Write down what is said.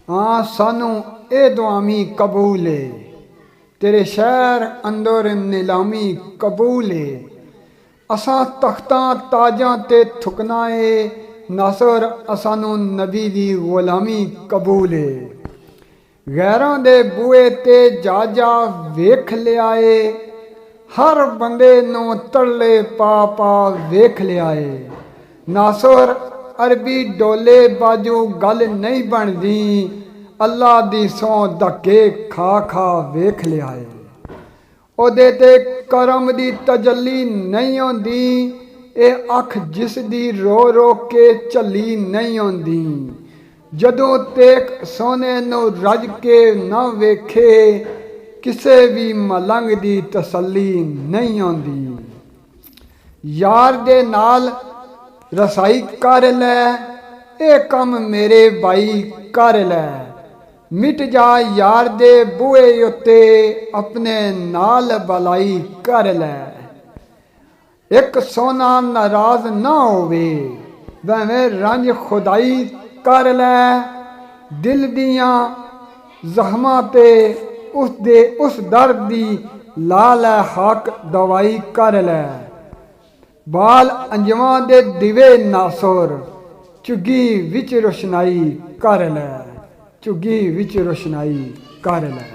हाँ सानू ए दुआमी कबूल है, तेरे शहर अंदर नीलामी कबूल है। असा तख्तां ताजां ते थुकना है, नासर असानू नबी दी गुलामी कबूल है। गैरां दे बूए ते जा जा वेख लिया है, हर बंदे नू तड़ले पा पा वेख लिया है। नासर अरबी डोले बाजू गल नहीं बनदी, अल्लाह दी सौ धक्के खा खा वेख लिया है। ओदे ते करम दी तजल्ली नहीं आंदी, ए अख जिस दी रो रो के झली नहीं आंदी। जदों तेक सोने नू रज के ना वेखे, किसे भी मलंग दी तसल्ली नहीं आंदी। यार दे नाल रसाई कर लै, ए कम मेरे भाई कर लै। मिट जा यार दे बूए उत्ते, अपने नाल भलाई कर लै। एक सोना नाराज ना होवे, भावें रंज खुदाई कर लै। दिल दियां जख्मां ते उस दर्द दी ला लै हक दवाई कर लै। बाल अंजवां दे दिवे नासुर, झुग्गी विच रोशनाई कर लै, झुग्गी विच रोशनाई कर लै।